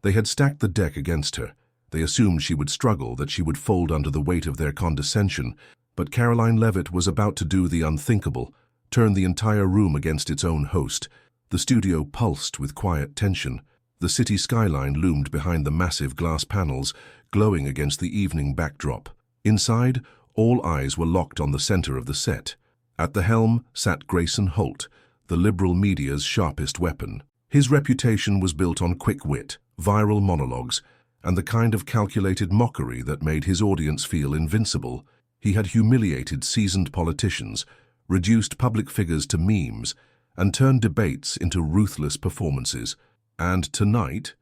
They had stacked the deck against her. They assumed she would struggle, that she would fold under the weight of their condescension, but Karoline Leavitt was about to do the unthinkable, turn the entire room against its own host. The studio pulsed with quiet tension. The city skyline loomed behind the massive glass panels, glowing against the evening backdrop. Inside, all eyes were locked on the center of the set. At the helm sat Grayson Holt, the liberal media's sharpest weapon. His reputation was built on quick wit, viral monologues, and the kind of calculated mockery that made his audience feel invincible. He had humiliated seasoned politicians, reduced public figures to memes, and turned debates into ruthless performances. And tonight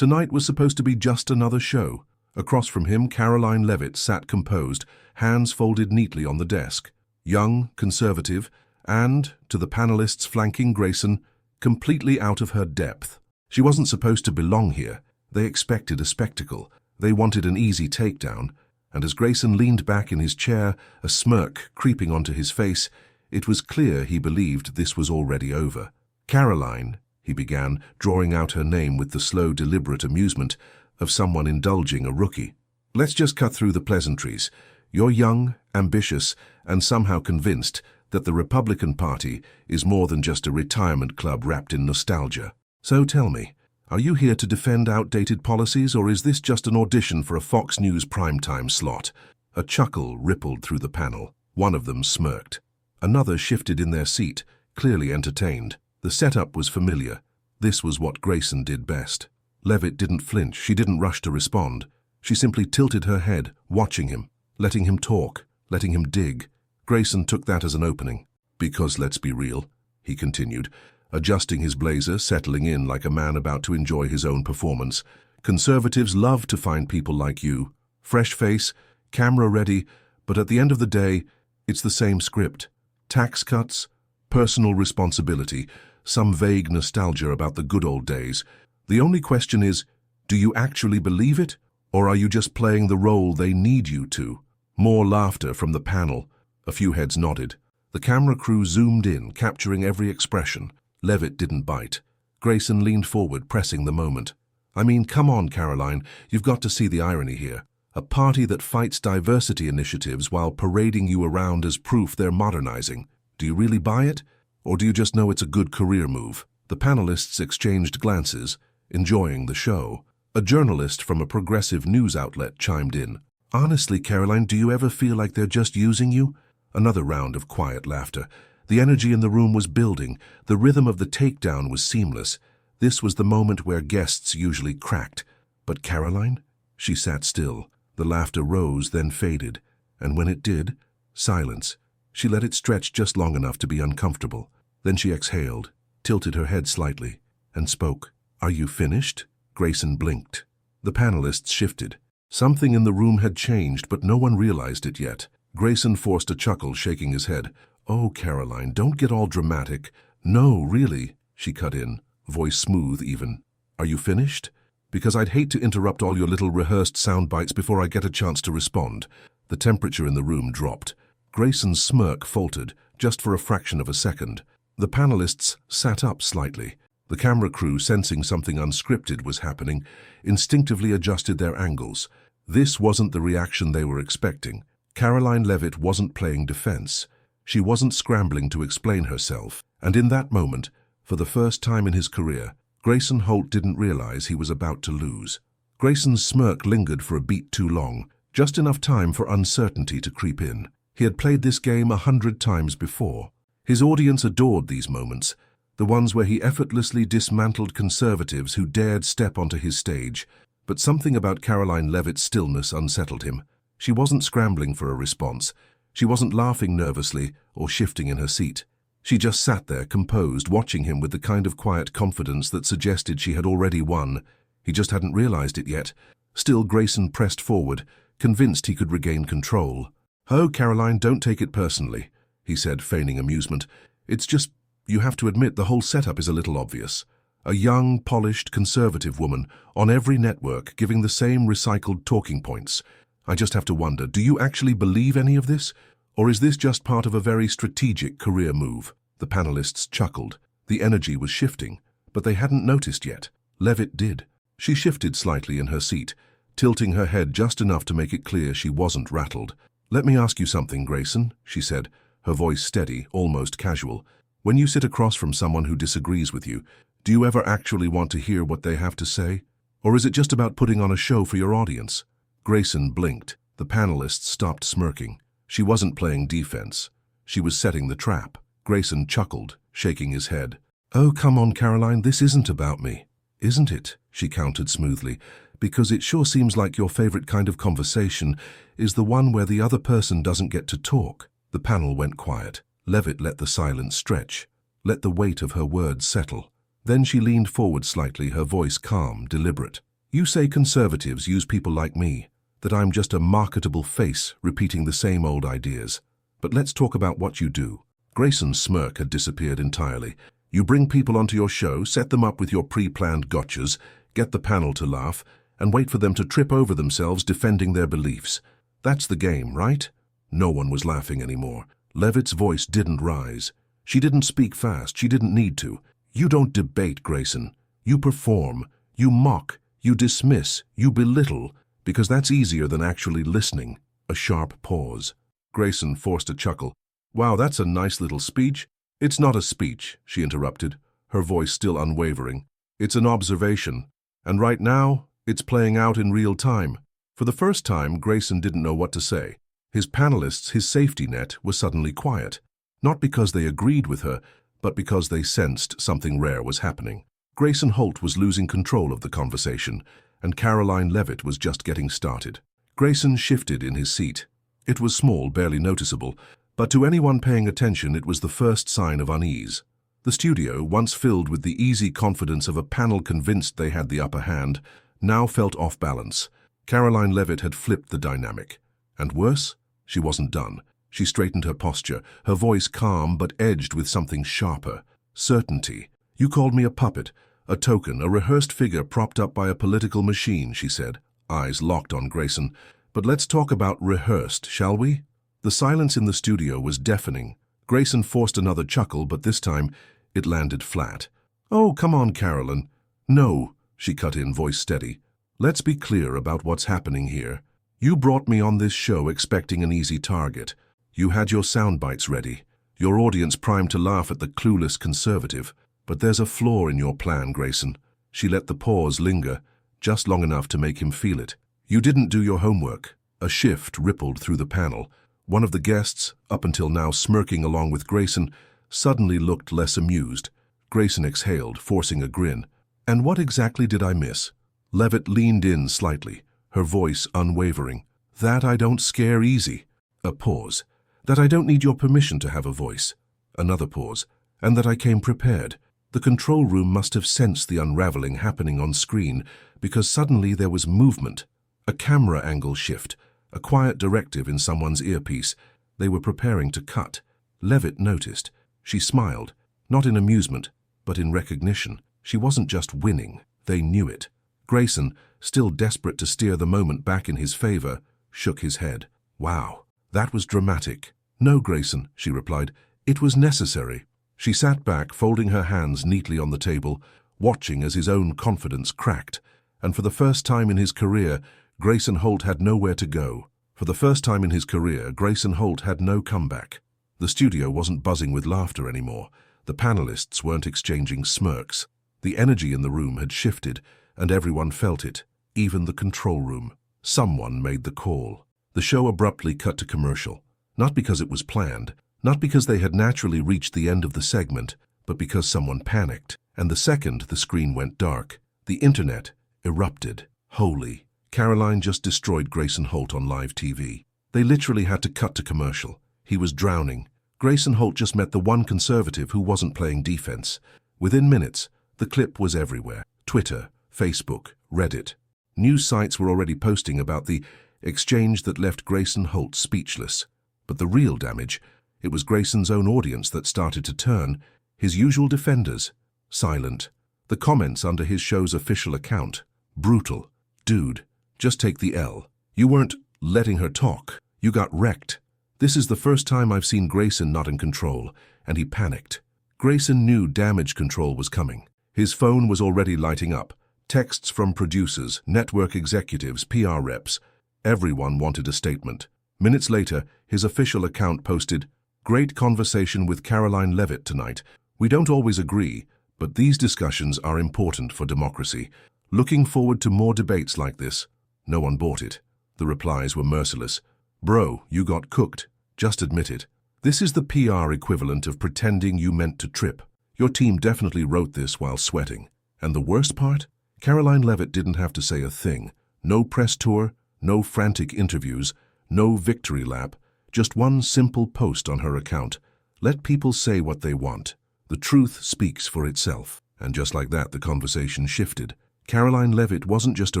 was supposed to be just another show. Across from him, Karoline Leavitt sat composed, hands folded neatly on the desk. Young, conservative, and, to the panelists flanking Grayson, completely out of her depth. She wasn't supposed to belong here. They expected a spectacle. They wanted an easy takedown. And as Grayson leaned back in his chair, a smirk creeping onto his face, it was clear he believed this was already over. "Karoline," he began, drawing out her name with the slow, deliberate amusement of someone indulging a rookie. "Let's just cut through the pleasantries. You're young, ambitious, and somehow convinced that the Republican Party is more than just a retirement club wrapped in nostalgia. So tell me, are you here to defend outdated policies, or is this just an audition for a Fox News primetime slot?" A chuckle rippled through the panel. One of them smirked. Another shifted in their seat, clearly entertained. The setup was familiar. This was what Grayson did best. Leavitt didn't flinch. She didn't rush to respond. She simply tilted her head, watching him, letting him talk, letting him dig. Grayson took that as an opening. "Because let's be real," he continued, adjusting his blazer, settling in like a man about to enjoy his own performance. "Conservatives love to find people like you. Fresh face, camera ready, but at the end of the day, it's the same script. Tax cuts, personal responsibility, some vague nostalgia about the good old days. The only question is, do you actually believe it, or are you just playing the role they need you to?" More laughter from the panel. A few heads nodded. The camera crew zoomed in, capturing every expression. Leavitt didn't bite. Grayson leaned forward, pressing the moment. "I mean, come on, Karoline, you've got to see the irony here. A party that fights diversity initiatives while parading you around as proof they're modernizing. Do you really buy it? Or do you just know it's a good career move?" The panelists exchanged glances, enjoying the show. A journalist from a progressive news outlet chimed in. "Honestly, Karoline, do you ever feel like they're just using you?" Another round of quiet laughter. The energy in the room was building. The rhythm of the takedown was seamless. This was the moment where guests usually cracked. But Karoline? She sat still. The laughter rose, then faded. And when it did, silence. She let it stretch just long enough to be uncomfortable. Then she exhaled, tilted her head slightly, and spoke. "Are you finished?" Grayson blinked. The panelists shifted. Something in the room had changed, but no one realized it yet. Grayson forced a chuckle, shaking his head. "Oh, Karoline, don't get all dramatic." "No, really," she cut in, voice smooth even. "Are you finished? Because I'd hate to interrupt all your little rehearsed sound bites before I get a chance to respond." The temperature in the room dropped. Grayson's smirk faltered, just for a fraction of a second. The panelists sat up slightly. The camera crew, sensing something unscripted was happening, instinctively adjusted their angles. This wasn't the reaction they were expecting. Karoline Leavitt wasn't playing defense. She wasn't scrambling to explain herself. And in that moment, for the first time in his career, Grayson Holt didn't realize he was about to lose. Grayson's smirk lingered for a beat too long, just enough time for uncertainty to creep in. He had played this game 100 times before. His audience adored these moments, the ones where he effortlessly dismantled conservatives who dared step onto his stage. But something about Karoline Leavitt's stillness unsettled him. She wasn't scrambling for a response. She wasn't laughing nervously or shifting in her seat. She just sat there, composed, watching him with the kind of quiet confidence that suggested she had already won. He just hadn't realized it yet. Still, Grayson pressed forward, convinced he could regain control. "Oh, Karoline, don't take it personally," he said, feigning amusement. "It's just, you have to admit the whole setup is a little obvious. A young, polished, conservative woman, on every network, giving the same recycled talking points. I just have to wonder, do you actually believe any of this? Or is this just part of a very strategic career move?" The panelists chuckled. The energy was shifting, but they hadn't noticed yet. Leavitt did. She shifted slightly in her seat, tilting her head just enough to make it clear she wasn't rattled. "Let me ask you something, Grayson," she said, her voice steady, almost casual. "When you sit across from someone who disagrees with you, do you ever actually want to hear what they have to say? Or is it just about putting on a show for your audience?" Grayson blinked. The panelists stopped smirking. She wasn't playing defense. She was setting the trap. Grayson chuckled, shaking his head. "Oh, come on, Karoline, this isn't about me." "Isn't it?" she countered smoothly. "Because it sure seems like your favorite kind of conversation is the one where the other person doesn't get to talk." The panel went quiet. Leavitt let the silence stretch, let the weight of her words settle. Then she leaned forward slightly, her voice calm, deliberate. "You say conservatives use people like me, that I'm just a marketable face repeating the same old ideas. But let's talk about what you do." Grayson's smirk had disappeared entirely. "You bring people onto your show, set them up with your pre-planned gotchas, get the panel to laugh, and wait for them to trip over themselves defending their beliefs. That's the game, right?" No one was laughing anymore. Leavitt's voice didn't rise. She didn't speak fast. She didn't need to. "You don't debate, Grayson. You perform. You mock. You dismiss. You belittle. Because that's easier than actually listening." A sharp pause. Grayson forced a chuckle. "Wow, that's a nice little speech." "It's not a speech," she interrupted, her voice still unwavering. "It's an observation. And right now, it's playing out in real time." For the first time, Grayson didn't know what to say. His panelists, his safety net, was suddenly quiet. Not because they agreed with her, but because they sensed something rare was happening. Grayson Holt was losing control of the conversation, and Karoline Leavitt was just getting started. Grayson shifted in his seat. It was small, barely noticeable, but to anyone paying attention it was the first sign of unease. The studio, once filled with the easy confidence of a panel convinced they had the upper hand, now felt off balance. Karoline Leavitt had flipped the dynamic. And worse, she wasn't done. She straightened her posture, her voice calm but edged with something sharper. "Certainty. You called me a puppet, a token, a rehearsed figure propped up by a political machine," she said, eyes locked on Grayson. "But let's talk about rehearsed, shall we?" The silence in the studio was deafening. Grayson forced another chuckle, but this time it landed flat. "Oh, come on, Karoline." "No," she cut in, voice steady. "Let's be clear about what's happening here. You brought me on this show expecting an easy target. You had your sound bites ready, your audience primed to laugh at the clueless conservative. But there's a flaw in your plan, Grayson." She let the pause linger, just long enough to make him feel it. "You didn't do your homework." A shift rippled through the panel. One of the guests, up until now smirking along with Grayson, suddenly looked less amused. Grayson exhaled, forcing a grin. "And what exactly did I miss?" Leavitt leaned in slightly, her voice unwavering. "That I don't scare easy." A pause. "That I don't need your permission to have a voice." Another pause. "And that I came prepared." The control room must have sensed the unraveling happening on screen, because suddenly there was movement. A camera angle shift, a quiet directive in someone's earpiece. They were preparing to cut. Leavitt noticed. She smiled, not in amusement, but in recognition. She wasn't just winning, they knew it. Grayson, still desperate to steer the moment back in his favor, shook his head. "Wow, that was dramatic." "No, Grayson," she replied. "It was necessary." She sat back, folding her hands neatly on the table, watching as his own confidence cracked. And for the first time in his career, Grayson Holt had nowhere to go. For the first time in his career, Grayson Holt had no comeback. The studio wasn't buzzing with laughter anymore. The panelists weren't exchanging smirks. The energy in the room had shifted, and everyone felt it, even the control room. Someone made the call. The show abruptly cut to commercial. Not because it was planned, not because they had naturally reached the end of the segment, but because someone panicked. And the second the screen went dark, the internet erupted. Holy. Karoline just destroyed Grayson Holt on live TV. They literally had to cut to commercial. He was drowning. Grayson Holt just met the one conservative who wasn't playing defense. Within minutes, the clip was everywhere. Twitter, Facebook, Reddit. News sites were already posting about the exchange that left Grayson Holt speechless. But the real damage, it was Grayson's own audience that started to turn, his usual defenders, silent. The comments under his show's official account, brutal. "Dude, just take the L. You weren't letting her talk. You got wrecked." This is the first time I've seen Grayson not in control, and he panicked. Grayson knew damage control was coming. His phone was already lighting up. Texts from producers, network executives, PR reps. Everyone wanted a statement. Minutes later, his official account posted, "Great conversation with Karoline Leavitt tonight. We don't always agree, but these discussions are important for democracy. Looking forward to more debates like this." No one bought it. The replies were merciless. "Bro, you got cooked. Just admit it." This is the PR equivalent of pretending you meant to trip. Your team definitely wrote this while sweating. And the worst part? Karoline Leavitt didn't have to say a thing. No press tour, no frantic interviews, no victory lap. Just one simple post on her account. Let people say what they want. The truth speaks for itself. And just like that, the conversation shifted. Karoline Leavitt wasn't just a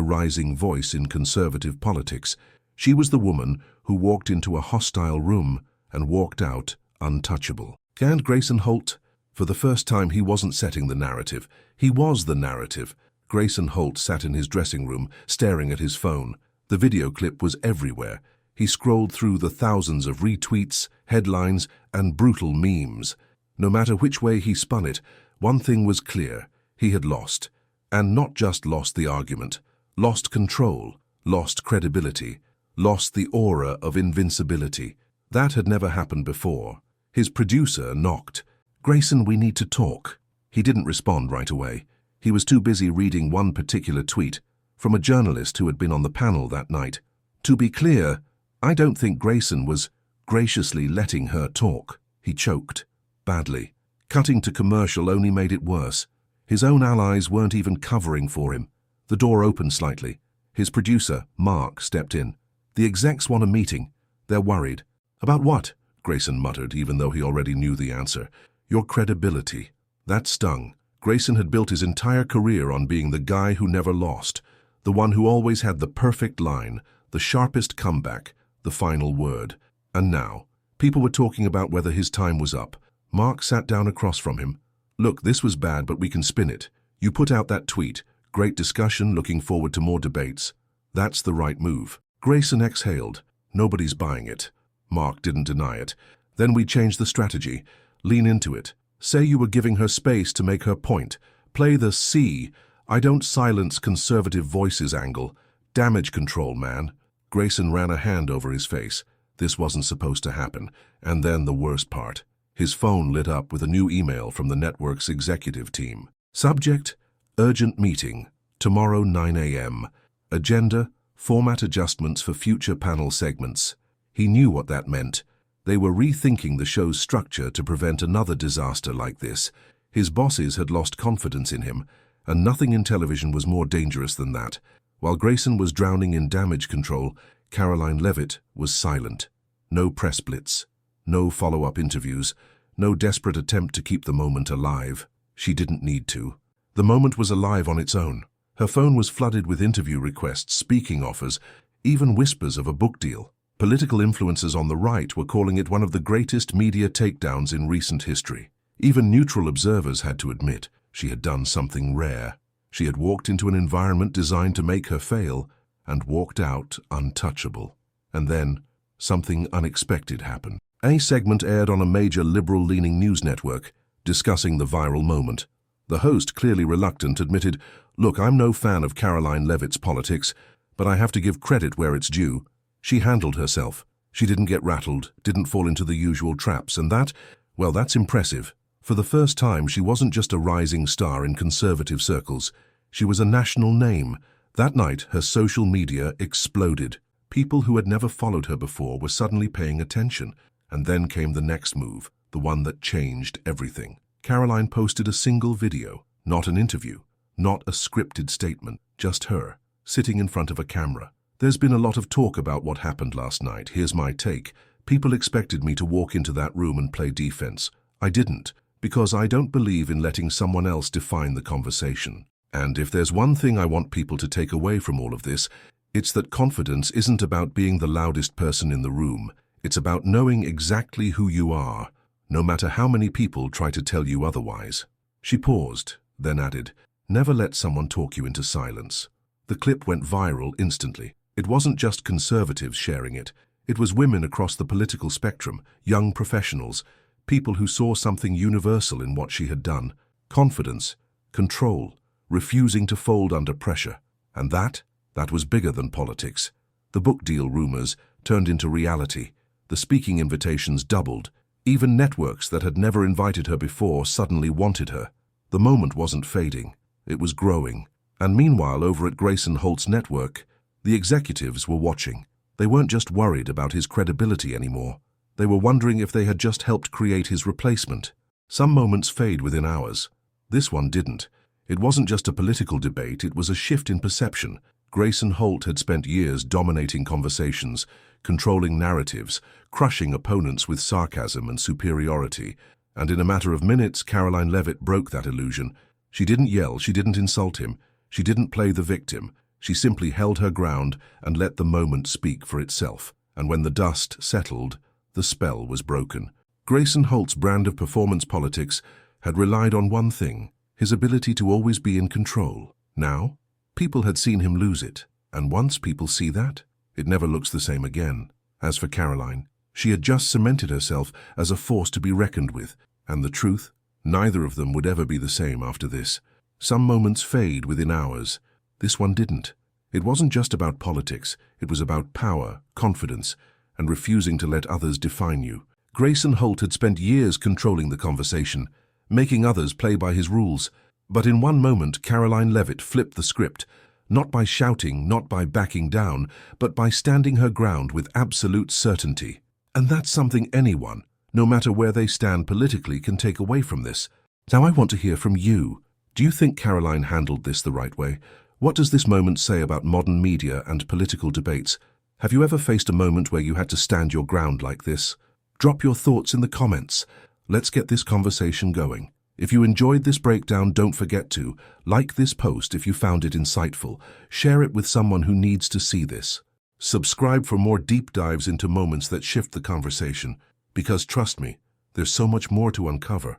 rising voice in conservative politics. She was the woman who walked into a hostile room and walked out untouchable. And Grayson Holt? For the first time, he wasn't setting the narrative. He was the narrative. Grayson Holt sat in his dressing room, staring at his phone. The video clip was everywhere. He scrolled through the thousands of retweets, headlines, and brutal memes. No matter which way he spun it, one thing was clear. He had lost. And not just lost the argument. Lost control. Lost credibility. Lost the aura of invincibility. That had never happened before. His producer knocked. "Grayson, we need to talk." He didn't respond right away. He was too busy reading one particular tweet from a journalist who had been on the panel that night. To be clear, I don't think Grayson was graciously letting her talk. He choked. Badly. Cutting to commercial only made it worse. His own allies weren't even covering for him. The door opened slightly. His producer, Mark, stepped in. "The execs want a meeting. They're worried." "About what?" Grayson muttered, even though he already knew the answer. "Your credibility." That stung. Grayson had built his entire career on being the guy who never lost, the one who always had the perfect line, the sharpest comeback, the final word. And now, people were talking about whether his time was up. Mark sat down across from him. "Look, this was bad, but we can spin it. You put out that tweet. Great discussion, looking forward to more debates. That's the right move." Grayson exhaled. "Nobody's buying it." Mark didn't deny it. "Then we changed the strategy. Lean into it. Say you were giving her space to make her point. Play the I don't silence conservative voices angle. Damage control, man." Grayson ran a hand over his face. This wasn't supposed to happen. And then the worst part. His phone lit up with a new email from the network's executive team. Subject: urgent meeting. Tomorrow 9 a.m. Agenda: format adjustments for future panel segments. He knew what that meant. They were rethinking the show's structure to prevent another disaster like this. His bosses had lost confidence in him, and nothing in television was more dangerous than that. While Grayson was drowning in damage control, Karoline Leavitt was silent. No press blitz, no follow-up interviews, no desperate attempt to keep the moment alive. She didn't need to. The moment was alive on its own. Her phone was flooded with interview requests, speaking offers, even whispers of a book deal. Political influencers on the right were calling it one of the greatest media takedowns in recent history. Even neutral observers had to admit she had done something rare. She had walked into an environment designed to make her fail and walked out untouchable. And then something unexpected happened. A segment aired on a major liberal-leaning news network, discussing the viral moment. The host, clearly reluctant, admitted, "Look, I'm no fan of Karoline Leavitt's politics, but I have to give credit where it's due. She handled herself. She didn't get rattled, didn't fall into the usual traps, and that's impressive. For the first time, she wasn't just a rising star in conservative circles. She was a national name. That night, her social media exploded. People who had never followed her before were suddenly paying attention. And then came the next move, the one that changed everything. Karoline posted a single video, not an interview, not a scripted statement, just her, sitting in front of a camera. There's been a lot of talk about what happened last night. Here's my take. People expected me to walk into that room and play defense. I didn't, because I don't believe in letting someone else define the conversation. And if there's one thing I want people to take away from all of this, it's that confidence isn't about being the loudest person in the room. It's about knowing exactly who you are, no matter how many people try to tell you otherwise." She paused, then added, "Never let someone talk you into silence." The clip went viral instantly. It wasn't just conservatives sharing it. It was women across the political spectrum, young professionals, people who saw something universal in what she had done. Confidence, control, refusing to fold under pressure. And that was bigger than politics. The book deal rumors turned into reality. The speaking invitations doubled. Even networks that had never invited her before suddenly wanted her. The moment wasn't fading. It was growing. And meanwhile, over at Grayson Holt's network, the executives were watching. They weren't just worried about his credibility anymore. They were wondering if they had just helped create his replacement. Some moments fade within hours. This one didn't. It wasn't just a political debate, it was a shift in perception. Grayson Holt had spent years dominating conversations, controlling narratives, crushing opponents with sarcasm and superiority. And in a matter of minutes, Karoline Leavitt broke that illusion. She didn't yell, she didn't insult him, she didn't play the victim. She simply held her ground and let the moment speak for itself. And when the dust settled, the spell was broken. Grayson Holt's brand of performance politics had relied on one thing: his ability to always be in control. Now, people had seen him lose it. And once people see that, it never looks the same again. As for Karoline, she had just cemented herself as a force to be reckoned with. And the truth? Neither of them would ever be the same after this. Some moments fade within hours. This one didn't. It wasn't just about politics. It was about power, confidence, and refusing to let others define you. Grayson Holt had spent years controlling the conversation, making others play by his rules. But in one moment, Karoline Leavitt flipped the script, not by shouting, not by backing down, but by standing her ground with absolute certainty. And that's something anyone, no matter where they stand politically, can take away from this. Now I want to hear from you. Do you think Karoline handled this the right way? What does this moment say about modern media and political debates? Have you ever faced a moment where you had to stand your ground like this? Drop your thoughts in the comments. Let's get this conversation going. If you enjoyed this breakdown, don't forget to like this post if you found it insightful. Share it with someone who needs to see this. Subscribe for more deep dives into moments that shift the conversation. Because trust me, there's so much more to uncover.